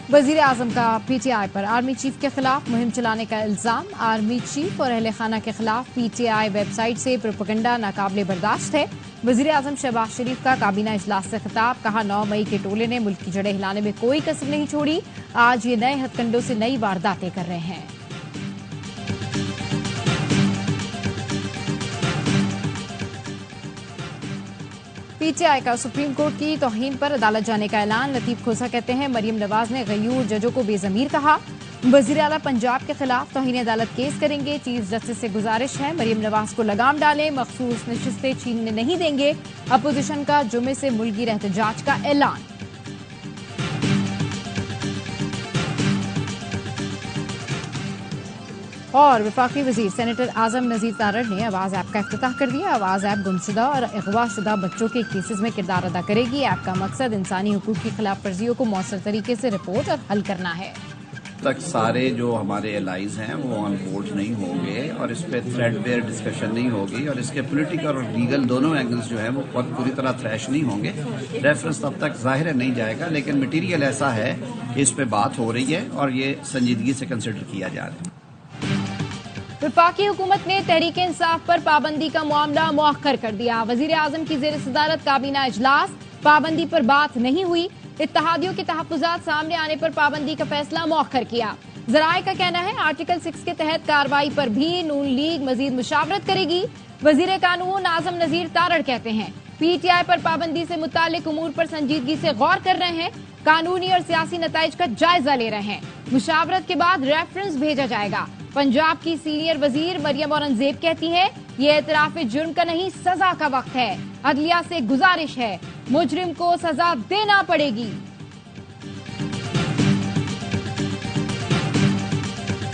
वजीर आजम का PTI पर आर्मी चीफ के खिलाफ मुहिम चलाने का इल्जाम। आर्मी चीफ और अहले खाना के खिलाफ PTI वेबसाइट से प्रोपेगेंडा नाकाबिले बर्दाश्त है। वजीर आजम शहबाज शरीफ का काबीना इजलास से खिताब। कहा 9 मई के टोले ने मुल्क की जड़ें हिलाने में कोई कसर नहीं छोड़ी। आज ये नए हथकंडों से नई वारदातें कर रहे हैं। PTI का सुप्रीम कोर्ट की तौहीन पर अदालत जाने का ऐलान। लतीफ खोसा कहते हैं मरियम नवाज ने गयूर जजों को बेजमीर कहा। वजीर आला पंजाब के खिलाफ तौहीन अदालत केस करेंगे। चीफ जस्टिस से गुजारिश है मरियम नवाज को लगाम डालें। मखसूस नशिस्तें छीनने नहीं देंगे। अपोजिशन का जुमे से मुल्की एहतजाज का ऐलान। और वफाकी वजीर सेनेटर आजम नजीर तारड़ ने आवाज़ ऐप का इफ्तिताह कर दिया। आवाज़ ऐप गुमशुदा और अगवाशुदा बच्चों के केसेस में किरदार अदा करेगी। ऐप का मकसद इंसानी हुकूक की खिलाफ वर्जियों को मौसर तरीके से रिपोर्ट और हल करना है। तक सारे जो हमारे एलाइज हैं वो ऑन बोर्ड नहीं होंगे और इस पर थ्रेडबेयर डिस्कशन नहीं होगी और इसके पॉलिटिकल और लीगल दोनों एंगल्स जो है वो बहुत पूरी तरह थ्रैश नहीं होंगे। रेफरेंस तब तक जाहिर नहीं जाएगा, लेकिन मटीरियल ऐसा है कि इस पर बात हो रही है और ये संजीदगी से कंसिडर किया जा रहा है। वफाकी हुकूमत ने तहरीक इंसाफ पर पाबंदी का मामला मुअख्खर कर दिया। वजीर आजम की जेर सदारत काबीना इजलास। पाबंदी पर बात नहीं हुई। इत्तेहादियों के तहफ्फुजात सामने आने पर पाबंदी का फैसला मुअख्खर किया। जराए का कहना है आर्टिकल 6 के तहत कार्रवाई पर भी नून लीग मजीद मुशावरत करेगी। वजीर कानून आजम नजीर तारड़ कहते हैं PTI पर पाबंदी से मुतालिक उमूर पर संजीदगी से गौर कर रहे हैं। कानूनी और सियासी नताइज का जायजा ले रहे हैं। मुशावरत के बाद रेफरेंस भेजा जाएगा। पंजाब की सीनियर वजीर मरियम औरंगजेब कहती है ये एतराफ जुर्म का नहीं सजा का वक्त है। अदलिया से गुजारिश है मुजरिम को सजा देना पड़ेगी।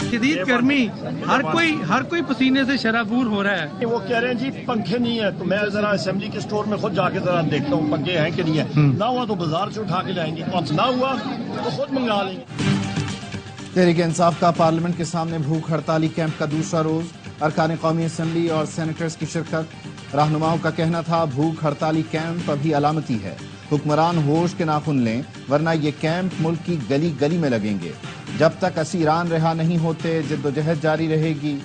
शदीद गर्मी, हर कोई पसीने से शराबूर हो रहा है। वो कह रहे हैं जी पंखे नहीं है, तो मैं जरा असेंबली के स्टोर में खुद जाके जरा देखता हूँ पंखे हैं कि नहीं है। ना हुआ तो बाजार से उठा के लाएंगे, ना हुआ तो खुद मंगा लेंगे। तहरीक इंसाफ का पार्लियामेंट के सामने भूख हड़ताली कैंप का दूसरा रोज। अरकान कौमी असम्बली और सेनेटर्स की शिरकत। रहनुमाओं का कहना था भूख हड़ताली कैंप अभी अलामती है, हुक्मरान होश के नाखुन लें वरना ये कैंप मुल्क की गली गली में लगेंगे। जब तक असीरान रिहा नहीं होते जद्दोजहद जारी रहेगी।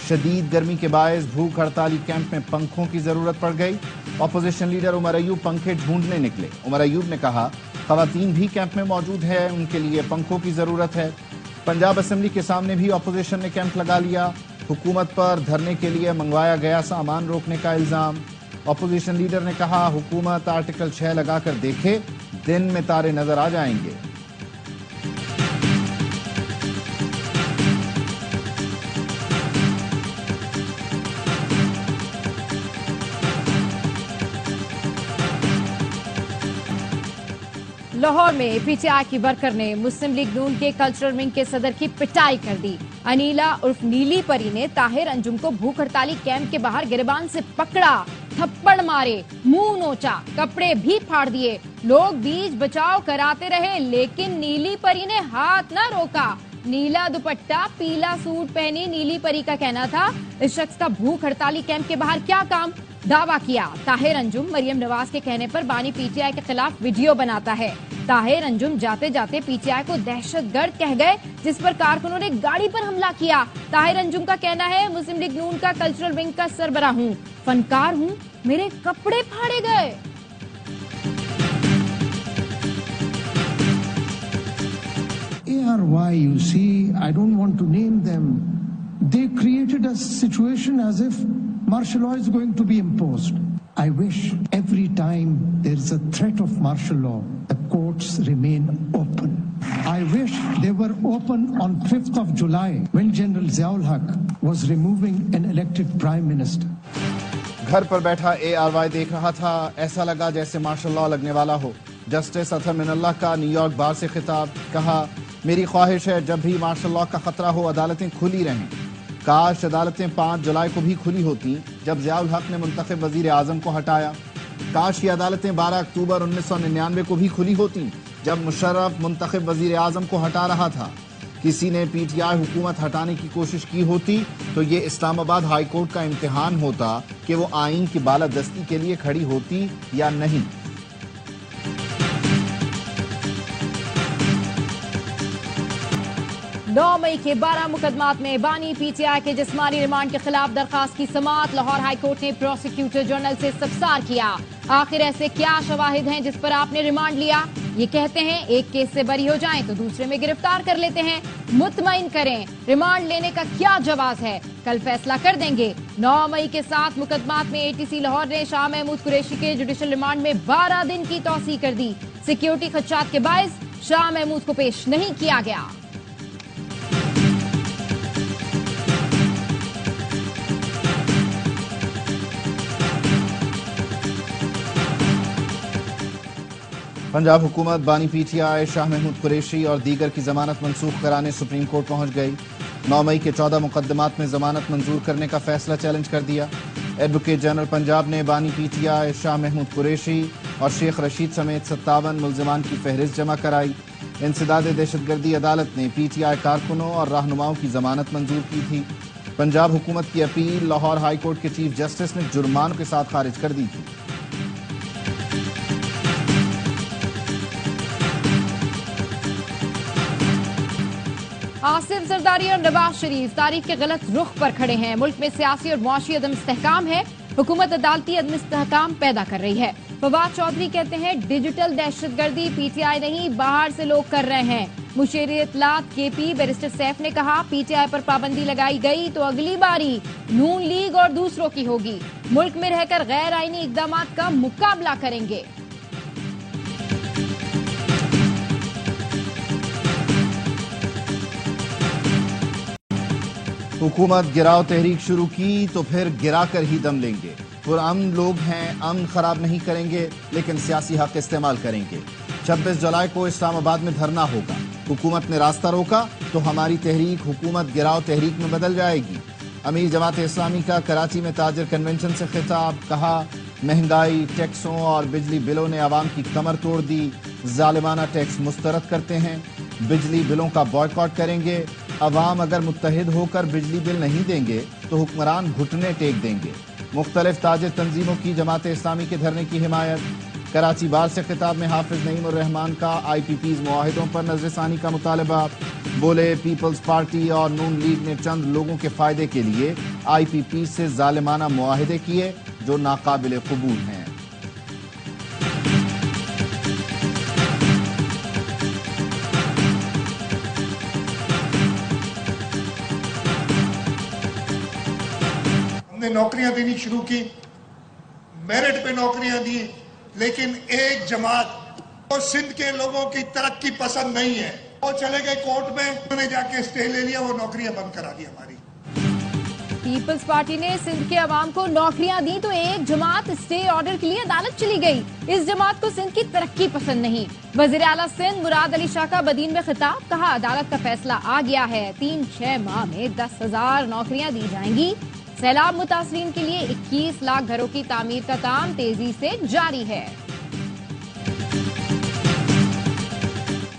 शदीद गर्मी के बायस भूख हड़ताली कैंप में पंखों की जरूरत पड़ गई। अपोजिशन लीडर उमर अयूब पंखे ढूंढने निकले। उमर अयूब ने कहा खवातीन भी कैंप में मौजूद है, उनके लिए पंखों की जरूरत है। पंजाब असेंबली के सामने भी अपोजिशन ने कैंप लगा लिया। हुकूमत पर धरने के लिए मंगवाया गया सामान रोकने का इल्जाम। अपोजिशन लीडर ने कहा हुकूमत आर्टिकल 6 लगाकर देखे, दिन में तारे नजर आ जाएंगे। लाहौर में PTI की वर्कर ने मुस्लिम लीग नून के कल्चरल विंग के सदर की पिटाई कर दी। अनीला उर्फ नीली परी ने ताहिर अंजुम को भूख हड़ताली कैंप के बाहर गिरबान से पकड़ा, थप्पड़ मारे, मुंह नोचा, कपड़े भी फाड़ दिए। लोग बीच बचाव कराते रहे लेकिन नीली परी ने हाथ न रोका। नीला दुपट्टा पीला सूट पहनी नीली परी का कहना था इस शख्स का भूख हड़ताली कैंप के बाहर क्या काम। दावा किया ताहिर अंजुम मरियम नवाज के कहने पर बानी PTI के खिलाफ वीडियो बनाता है। ताहिर अंजुम जाते जाते PTI को दहशतगर्द कह गए, जिस पर कारकुनों ने गाड़ी पर हमला किया। ताहिर अंजुम का कहना है मुस्लिम लीग नून का कल्चरल विंग का सरबराह हूँ, फनकार हूँ, मेरे कपड़े फाड़े गए। ARY, you see, I don't want to name them. They created a situation as if martial law is going to be imposed. I wish every time there is a threat of martial law, the courts remain open. I wish they were open on 5th of July when General Ziaul Haq was removing an elected prime minister. घर पर बैठा ARY देख रहा था, ऐसा लगा जैसे martial law लगने वाला हो। जस्टिस अतहर मिनल्लाह का न्यूयॉर्क बार से खिताब। कहा मेरी ख्वाहिश है जब भी मार्शल लॉ का खतरा हो अदालतें खुली रहें। काश अदालतें 5 जुलाई को भी खुली होती जब ज़ियाउल हक ने मुंतखब वजीर आजम को हटाया। काश ये अदालतें 12 अक्टूबर 1999 को भी खुली होती जब मुशर्रफ मुंतखब वजीर आजम को हटा रहा था। किसी ने PTI हुकूमत हटाने की कोशिश की होती तो ये इस्लामाबाद हाई कोर्ट का इम्तिहान होता कि वो आइन की बालादस्ती के लिए खड़ी होती या नहीं। 9 मई के 12 मुकदमात में बानी पीटीआई के जिस्मानी रिमांड के खिलाफ दरखास्त की समाअत लाहौर हाई कोर्ट ने प्रोसिक्यूटर जनरल से इस्तफसार किया। आखिर ऐसे क्या शवाहिद हैं जिस पर आपने रिमांड लिया? ये कहते हैं एक केस से बरी हो जाएं तो दूसरे में गिरफ्तार कर लेते हैं। मुतमईन करें, रिमांड लेने का क्या जवाब है? कल फैसला कर देंगे। 9 मई के 7 मुकदमात में एटीसी लाहौर ने शाह महमूद कुरैशी के जुडिशल रिमांड में 12 दिन की तौसीह कर दी। सिक्योरिटी खदशात के बायस शाह महमूद को पेश नहीं किया गया। पंजाब हुकूमत बानी पीटीआई शाह महमूद कुरैशी और दीगर की जमानत मंसूख कराने सुप्रीम कोर्ट पहुंच गई। 9 मई के 14 मुकदमात में जमानत मंजूर करने का फैसला चैलेंज कर दिया। एडवोकेट जनरल पंजाब ने बानी पीटीआई शाह महमूद कुरैशी और शेख रशीद समेत 57 मुल्जिमान की फहरिस्त जमा कराई। इंसदाद दहशतगर्दी अदालत ने पीटीआई कारकुनों और रहनुमाओं की जमानत मंजूर की थी। पंजाब हुकूमत की अपील लाहौर हाई कोर्ट के चीफ जस्टिस ने जुर्मानों के साथ खारिज कर दी थी। आसिफ जरदारी और नवाज शरीफ तारीख के गलत रुख पर खड़े हैं। मुल्क में सियासी और मुआशी अदम इस्तेहकाम है। हुकूमत अदालती अदम इस्तेहकाम पैदा कर रही है। फवाद चौधरी कहते हैं डिजिटल दहशतगर्दी पीटीआई नहीं बाहर से लोग कर रहे हैं। मुशीर इत्तलात केपी बैरिस्टर सैफ ने कहा पीटीआई पर पाबंदी लगाई गई तो अगली बारी नून लीग और दूसरों की होगी। मुल्क में रहकर गैर आईनी इकदाम का मुकाबला करेंगे। हुकूमत गिराव तहरीक शुरू की तो फिर गिरा कर ही दम लेंगे। पुरअमन लोग हैं, अमन खराब नहीं करेंगे लेकिन सियासी हक इस्तेमाल करेंगे। 26 जुलाई को इस्लामाबाद में धरना होगा। हुकूमत ने रास्ता रोका तो हमारी तहरीक हुकूमत गिराव तहरीक में बदल जाएगी। अमीर जमात इस्लामी का कराची में ताजर कन्वेंशन से खिताब, कहा महंगाई, टैक्सों और बिजली बिलों ने आवाम की कमर तोड़ दी। जालिमाना टैक्स मुस्तरद करते हैं, बिजली बिलों का बॉयकॉट करेंगे। अवाम अगर मुत्तहिद होकर बिजली बिल नहीं देंगे तो हुक्मरान घुटने टेक देंगे। मुख्तलिफ ताजिर तंजीमों की जमात इस्लामी के धरने की हिमायत। कराची बार से खिताब में हाफिज नईम उर रहमान का IPP's मुआहिदों पर नजरसानी का मुतालबा। बोले पीपल्स पार्टी और नून लीग ने चंद लोगों के फायदे के लिए IPP से जालिमाना मुआहिदे किए जो नाकाबिल कबूल हैं। हमने नौकरियां देनी शुरू की, मेरिट पे नौकरियां दी, लेकिन एक जमात और सिंध के लोगों की तरक्की पसंद नहीं है। वो चले गए कोर्ट में, उन्होंने जाके स्टे ले लिया, वो नौकरियां बंद करा दी हमारी। पीपल्स पार्टी ने सिंध के अवाम को नौकरियां दी तो एक जमात स्टे ऑर्डर के लिए अदालत चली गई। इस जमात को सिंध की तरक्की पसंद नहीं। वजीर आला सिंध मुराद अली शाह का बदीन में खिताब, कहा अदालत का फैसला आ गया है। 3-6 माह में 10,000 नौकरियां दी जाएंगी। सैलाब मुतासरीन के लिए 21 लाख घरों की तामीर का काम तेजी से जारी है।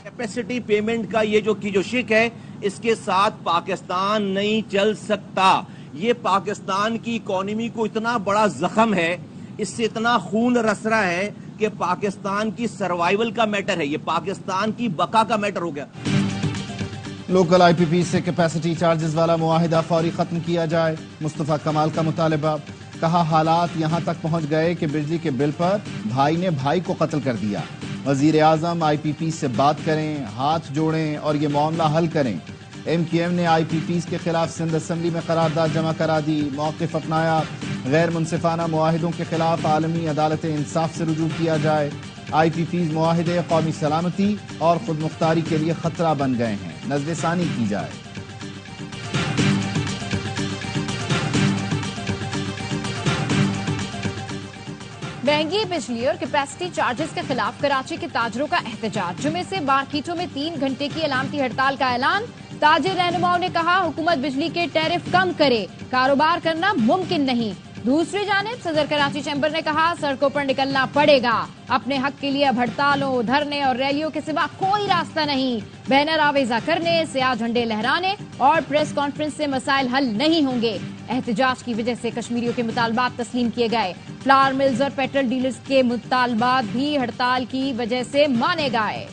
कैपेसिटी पेमेंट का ये जो शिक है, इसके साथ पाकिस्तान नहीं चल सकता। ये पाकिस्तान की इकोनॉमी को इतना बड़ा जख्म है, इससे इतना खून रस रहा है कि पाकिस्तान की सर्वाइवल का मैटर है, ये पाकिस्तान की बका का मैटर हो गया। लोकल IPP से कैपेसिटी चार्जेस वाला मुआहिदा फौरी खत्म किया जाए। मुस्तफा कमाल का मुतालबा, कहा हालात यहां तक पहुंच गए कि बिजली के बिल पर भाई ने भाई को कत्ल कर दिया। वजीर आजम IPP से बात करें, हाथ जोड़ें और ये मामला हल करें। MQM ने IPPs के खिलाफ सिंध असम्बली में करारदाद जमा करा दी। मौक़िफ़ अपनाया, गैर मुनसिफाना मुआहिदों के खिलाफ आलमी अदालत इंसाफ से रुजू किया जाए। IPPs मुआहिदे कौमी सलामती और खुद मुख्तारी के लिए खतरा बन गए हैं, नजरसानी की जाए। महंगी बिजली और कैपेसिटी चार्जेस के खिलाफ कराची के ताजरों का एहतजाज। जुमे से मार्केटों में 3 घंटे की अलामती हड़ताल का ऐलान। ताजिर रहनुमाओं ने कहा हुकूमत बिजली के टैरिफ कम करे, कारोबार करना मुमकिन नहीं। दूसरी जानिब सदर कराची चैम्बर ने कहा सड़कों पर निकलना पड़ेगा। अपने हक के लिए अब हड़तालों, धरने और रैलियों के सिवा कोई रास्ता नहीं। बैनर आवेजा करने, स्याह झंडे लहराने और प्रेस कॉन्फ्रेंस से मसाइल हल नहीं होंगे। एहतजाज की वजह से कश्मीरियों के मुतालबात तस्लीम किए गए। फ्लावर मिल्स और पेट्रोल डीलर्स के मुतालबात भी हड़ताल की वजह से माने गए।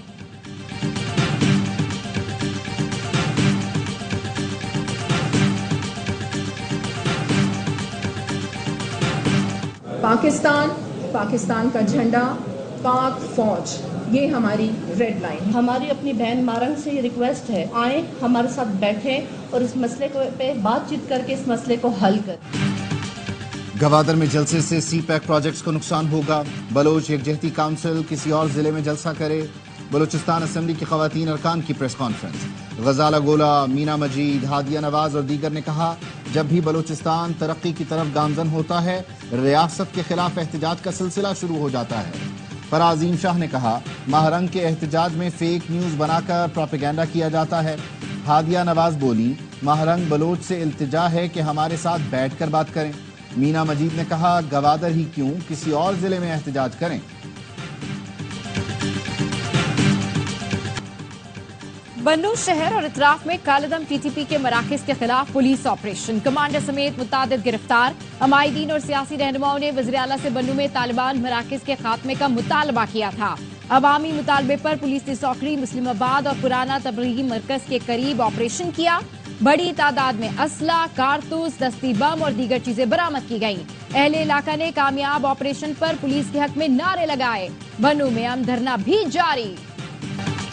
پاکستان، پاکستان کا جھنڈا، پاک فوج، یہ ہماری ریڈ لائن. ہماری اپنی بہن مارنگ سے یہ ریکویسٹ ہے، آئیں ہمارے ساتھ بیٹھیں اور اس مسئلے پہ بات چیت کر کے اس مسئلے کو حل کریں. گوادر میں جلسے سے سی پیک پروجیکٹس کو نقصان ہوگا. بلوچ یکجہتی کونسل کسی اور ضلع میں جلسہ کرے. بلوچستان اسمبلی کی خواتین ارکان کی پریس کانفرنس. غزالہ گولا، مینا مجید، ہادیہ نواز اور دیگر نے کہا، جب بھی بلوچستان ترقی کی طرف گامزن ہوتا ہے، ریاست کے خلاف احتجاج کا سلسلہ شروع ہو جاتا ہے. فراز شاہ نے کہا، ماہرنگ کے احتجاج میں فیک نیوز بنا کر پروپیگنڈا کیا جاتا ہے. ہادیہ نواز بولی، ماہرنگ بلوچ سے التجا ہے کہ ہمارے ساتھ بیٹھ کر بات کریں. مینا مجید نے کہا، گوادر ہی کیوں، کسی اور ضلع میں احتجاج کریں. بنو شہر اور اطراف میں کالعدم ٹی ٹی پی کے مراکز کے خلاف پولیس آپریشن. کمانڈر سمیت متعدد گرفتار. عمائدین اور سیاسی رہنماؤں نے وزیر اعلیٰ سے بنو میں طالبان مراکز کے خاتمے کا مطالبہ کیا تھا. عوامی مطالبے پر پولیس نے سوکری، مسلم آباد اور پرانا تبلیغی مرکز کے قریب آپریشن کیا. بڑی تعداد میں اسلحہ، کارتوس، دستی بم اور دیگر چیزیں برآمد کی گئیں. اہل علاقہ نے کامیاب آپریشن پر پولیس کے حق میں نعرے لگائے. بنو میں امن دھرنا بھی جاری.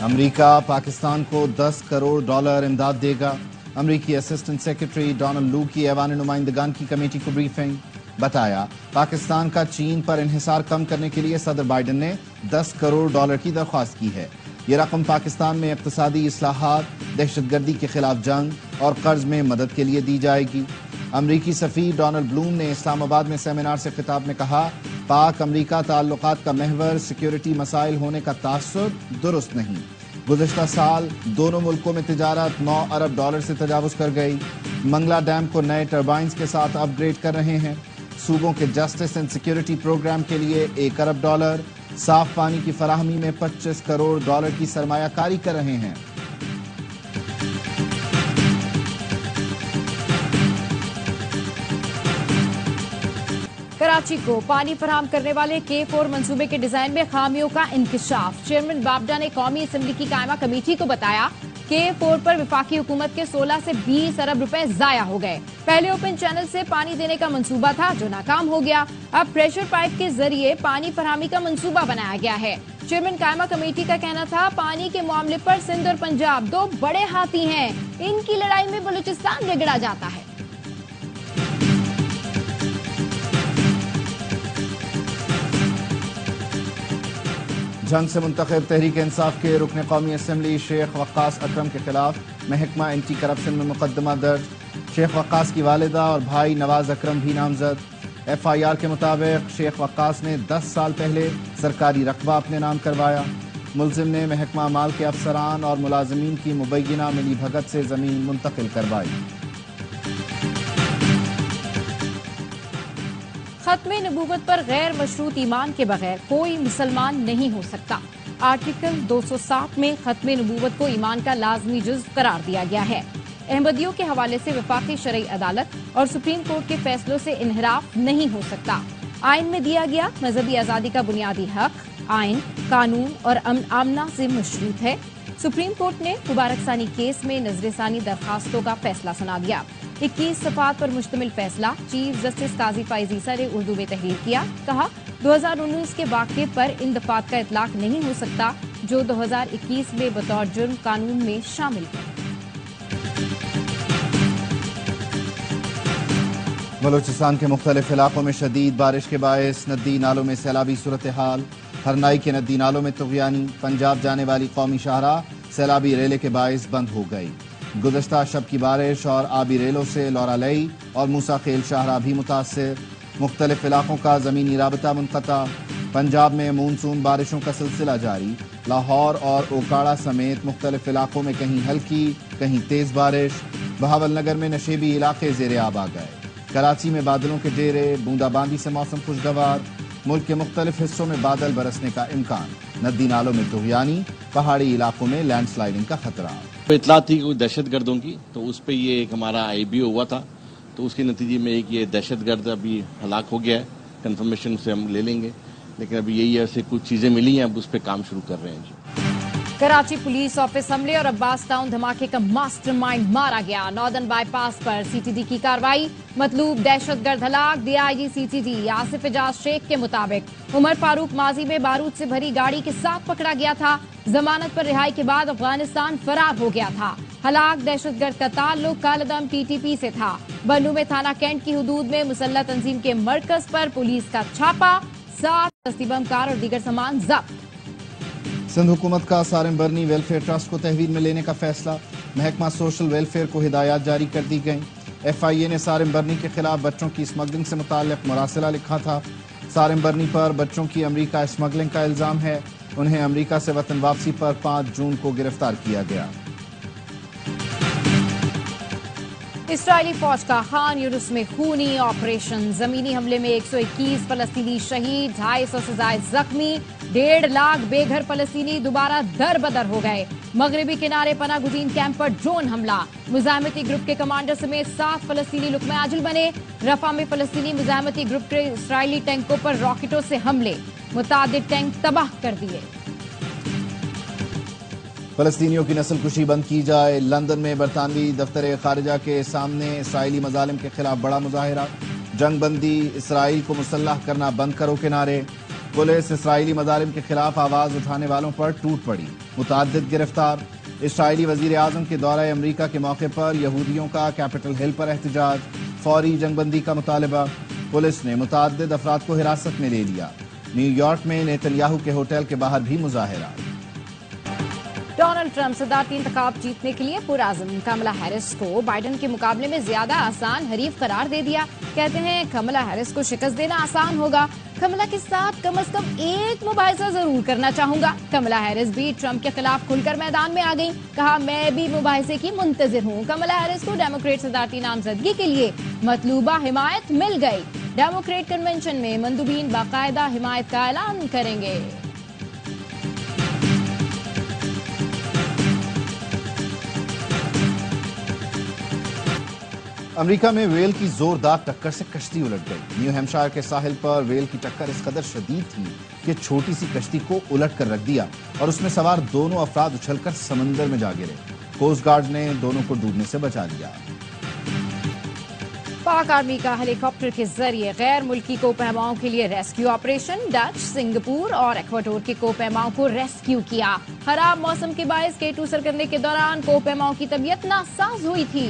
امریکہ پاکستان کو $10 کروڑ امداد دے گا. امریکی اسسٹنٹ سیکرٹری ڈونلڈ لو کی ایوان نمائندگان کی کمیٹی کو بریفنگ. بتایا، پاکستان کا چین پر انحصار کم کرنے کے لیے صدر بائیڈن نے $10 کروڑ کی درخواست کی ہے. یہ رقم پاکستان میں اقتصادی اصلاحات، دہشت گردی کے خلاف جنگ اور قرض میں مدد کے لیے دی جائے گی. امریکی سفیر ڈونلڈ بلوم نے اسلام آباد میں سیمینار سے خطاب میں کہا، پاک امریکہ تعلقات کا محور سیکیورٹی مسائل ہونے کا تاثر درست نہیں. گزشتہ سال دونوں ملکوں میں تجارت $9 ارب سے تجاوز کر گئی. منگلا ڈیم کو نئے ٹربائنز کے ساتھ اپ گریڈ کر رہے ہیں. صوبوں کے جسٹس اینڈ سیکیورٹی پروگرام کے لیے $1 ارب. صاف پانی کی فراہمی میں $25 کروڑ کی سرمایہ کاری کر رہے ہیں. کراچی کو پانی فراہم کرنے والے K4 منصوبے کے ڈیزائن میں خامیوں کا انکشاف. چیئرمین بابڈا نے قومی اسمبلی کی قائمہ کمیٹی کو بتایا، K4 پر وفاقی حکومت کے 16 سے 20 ارب روپے ضائع ہو گئے. پہلے اوپن چینل سے پانی دینے کا منصوبہ تھا جو ناکام ہو گیا. اب پریشر پائپ کے ذریعے پانی فراہمی کا منصوبہ بنایا گیا ہے. چیئرمین قائمہ کمیٹی کا کہنا تھا، پانی کے معاملے پر سندھ اور پنجاب 2 بڑے ہاتھی ہیں، ان کی لڑائی میں بلوچستان بگڑا جاتا ہے. جنگ سے منتخب تحریک انصاف کے رکن قومی اسمبلی شیخ وقاص اکرم کے خلاف محکمہ اینٹی کرپشن میں مقدمہ درج. شیخ وقاص کی والدہ اور بھائی نواز اکرم بھی نامزد. FIR کے مطابق شیخ وقاص نے 10 سال پہلے سرکاری رقبہ اپنے نام کروایا. ملزم نے محکمہ مال کے افسران اور ملازمین کی مبینہ ملی بھگت سے زمین منتقل کروائی. ختم نبوت پر غیر مشروط ایمان کے بغیر کوئی مسلمان نہیں ہو سکتا. آرٹیکل 207 میں ختم نبوت کو ایمان کا لازمی جزو قرار دیا گیا ہے. احمدیوں کے حوالے سے وفاقی شرعی عدالت اور سپریم کورٹ کے فیصلوں سے انحراف نہیں ہو سکتا. آئین میں دیا گیا مذہبی آزادی کا بنیادی حق آئین، قانون اور آمنہ سے مشروط ہے. سپریم کورٹ نے مبارک ثانی کیس میں نظر ثانی درخواستوں کا فیصلہ سنا دیا. 21 صفحات پر مشتمل فیصلہ چیف جسٹس قاضی فائز عیسیٰ نے اردو میں تحریر کیا. کہا، 2019 کے واقعے پر ان دفعات کا اطلاق نہیں ہو سکتا جو 2021 میں بطور جرم قانون میں شامل ہے. بلوچستان کے مختلف علاقوں میں شدید بارش کے باعث ندی نالوں میں سیلابی صورتحال. ہرنائی کے ندی نالوں میں طغیانی. پنجاب جانے والی قومی شاہراہ سیلابی ریلے کے باعث بند ہو گئی. گزشتہ شب کی بارش اور آبی ریلوں سے لورا لئی اور موسیٰ خیل شاہراہ بھی متاثر. مختلف علاقوں کا زمینی رابطہ منقطع. پنجاب میں مونسون بارشوں کا سلسلہ جاری. لاہور اور اوکاڑا سمیت مختلف علاقوں میں کہیں ہلکی کہیں تیز بارش. بہاول نگر میں نشیبی علاقے زیر آب آ گئے. کراچی میں بادلوں کے ڈیرے. بوندا باندی سے موسم خوشگوار. ملک کے مختلف حصوں میں بادل برسنے کا امکان. ندی نالوں میں طغیانی. پہاڑی علاقوں میں لینڈ سلائڈنگ کا خطرہ. اطلاع تھی کوئی دہشت گردوں کی، تو اس پہ یہ ایک ہمارا IBO ہوا تھا، تو اس کے نتیجے میں ایک یہ دہشت گرد ابھی ہلاک ہو گیا ہے. کنفرمیشن سے ہم لے لیں گے، لیکن ابھی یہی ایسے کچھ چیزیں ملی ہیں، اب اس پہ کام شروع کر رہے ہیں. جی कराची पुलिस ऑफिस हमले और अब्बास टाउन धमाके का मास्टरमाइंड मारा गया। नॉर्दर्न बाईपास पर सीटीडी की कार्रवाई, मतलूब दहशतगर्द हलाक। डीआईजी सीटीडी आसिफ एजाज शेख के मुताबिक उमर फारूक माजी में बारूद से भरी गाड़ी के साथ पकड़ा गया था। जमानत पर रिहाई के बाद अफगानिस्तान फरार हो गया था। हलाक दहशतगर्द का ताल्लुक कालदम टीटीपी से था। बन्नू में थाना कैंट की हुदूद में मुसल्लह तंजीम के मरकज पर पुलिस का छापा, 7 दस्ती बम कार और दीगर सामान जब्त। सिंध हुकूमत का सारिम बर्नी वेलफेयर ट्रस्ट को तहवील में लेने का फैसला, महकमा सोशल वेलफेयर को हिदायत जारी कर दी गई। FIA ने सारिम बर्नी के खिलाफ बच्चों की स्मगलिंग से मुताल्लिक मरासिला लिखा था। सारिम बर्नी पर बच्चों की अमरीका स्मगलिंग का इल्जाम है। उन्हें अमरीका से वतन वापसी पर 5 जून को गिरफ्तार किया गया। इसराइली फौज का खान यूनुस में खूनी ऑपरेशन, जमीनी हमले में 121 फलस्तीनी शहीद, 250 से ज्यादा जख्मी, 1.5 लाख बेघर फलस्तीनी दोबारा दर बदर हो गए। मगरबी किनारे पना गुजीन कैंप पर ड्रोन हमला, मुजाहिमती ग्रुप के कमांडर समेत 7 फलस्तीनी लुकमे आजिल बने। रफा में फलस्तीनी मुजाहिमती ग्रुप के इसराइली टैंकों पर रॉकेटों से हमले, मुतादिद टैंक तबाह कर दिए। फलस्तीनियों की नस्ल कुशी बंद की जाए, लंदन में बरतानवी दफ्तर खारिजा के सामने इसराइली मजालिम के खिलाफ बड़ा मुजाहिरा। जंग बंदी, इसराइल को मुसल्लह करना बंद करो के नारे। पुलिस इसराइली मजालिम के खिलाफ आवाज उठाने वालों पर टूट पड़ी, मुताद्दिद गिरफ्तार। इसराइली वजीर आजम के दौरे अमरीका के मौके पर यहूदियों का कैपिटल हिल पर एहतजाज, फौरी जंगबंदी का मुतालबा। पुलिस ने मुताद्दिद अफराद को हिरासत में ले लिया। न्यूयॉर्क में नेतन्याहू के होटल के बाहर भी मुजाहिरा। डोनाल्ड ट्रंप सदारती इंतखाब जीतने के लिए पुरआज़म कमला हैरिस को बाइडन के मुकाबले में ज्यादा आसान हरीफ करार दे दिया। कहते हैं कमला हैरिस को शिकस्त देना आसान होगा। कमला के साथ कम से कम एक मुबाहिसा जरूर करना चाहूंगा। कमला हैरिस भी ट्रंप के खिलाफ खुलकर मैदान में आ गई, कहा मैं भी मुबाहिसे की मुंतजिर हूँ। कमला हैरिस को डेमोक्रेट सदारती नामजदगी के लिए मतलूबा हिमायत मिल गई। डेमोक्रेट कन्वेंशन में मंदूबीन बाकायदा हिमायत का ऐलान करेंगे। अमेरिका में वेल की जोरदार टक्कर से कश्ती उलट गई। न्यू हैम्पशायर के साहिल पर वेल की टक्कर इस कदर शदीद थी कि छोटी सी कश्ती को उलट कर रख दिया और उसमें सवार दोनों अफराद उछलकर समंदर में जा गिरे। कोस्ट गार्ड ने दोनों को डूबने से बचा लिया। पाक आर्मी का हेलीकॉप्टर के जरिए गैर मुल्की कोपहमाओं के लिए रेस्क्यू ऑपरेशन, डच, सिंगापुर और इक्वाडोर के कोपहमाओं को रेस्क्यू किया। खराब मौसम के बायस K2 सरकंदे के दौरान कोपहमाओं की तबीयत नासाज हुई थी।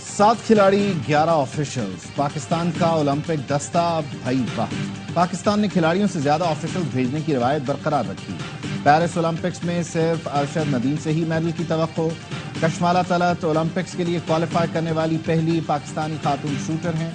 7 खिलाड़ी 11 ऑफिशियल्स, पाकिस्तान का ओलंपिक दस्ता भाई वाह। पाकिस्तान ने खिलाड़ियों से ज्यादा ऑफिशियल्स भेजने की रवायत बरकरार रखी। पेरिस ओलंपिक्स में सिर्फ अरशद नदीम से ही मेडल की तवक्को। कशमाला तलत ओलंपिक्स के लिए क्वालिफाई करने वाली पहली पाकिस्तानी खातून शूटर हैं।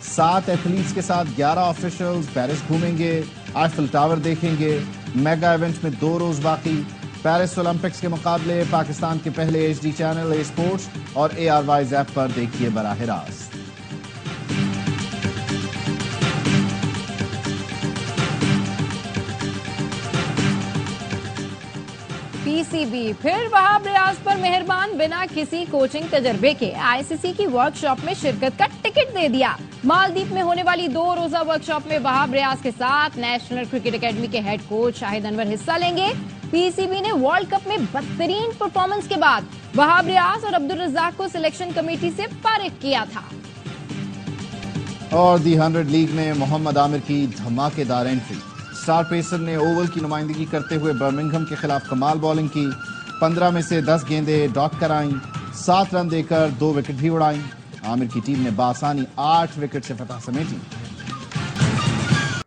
7 एथलीट्स के साथ 11 ऑफिशियल्स पेरिस घूमेंगे, आईफिल टावर देखेंगे। मेगा इवेंट में 2 रोज बाकी। पेरिस ओलंपिक्स के मुकाबले पाकिस्तान के पहले HD चैनल A स्पोर्ट्स और ARY's ऐप पर देखिए बराह रास्त। PCB फिर वहाब रियाज पर मेहरबान, बिना किसी कोचिंग तजर्बे के ICC की वर्कशॉप में शिरकत का टिकट दे दिया। मालदीव में होने वाली 2 रोजा वर्कशॉप में वहाब रियाज के साथ नेशनल क्रिकेट एकेडमी के हेड कोच शाहिद अनवर हिस्सा लेंगे। PCB ने वर्ल्ड कप में बदतरीन परफॉर्मेंस के बाद वहाब रियाज और अब्दुल रज़ाक को सिलेक्शन कमेटी से फारिग किया था। और दी 100 लीग में मोहम्मद आमिर की धमाकेदार एंट्री। स्टार पेसर ने ओवल की नुमाइंदगी करते हुए बर्मिंघम के खिलाफ कमाल बॉलिंग की। 15 में से 10 गेंदें डॉट कराईं, 7 रन देकर 2 विकेट भी उड़ाईं। आमिर की टीम ने बासानी 8 विकेट से फतह समेटी।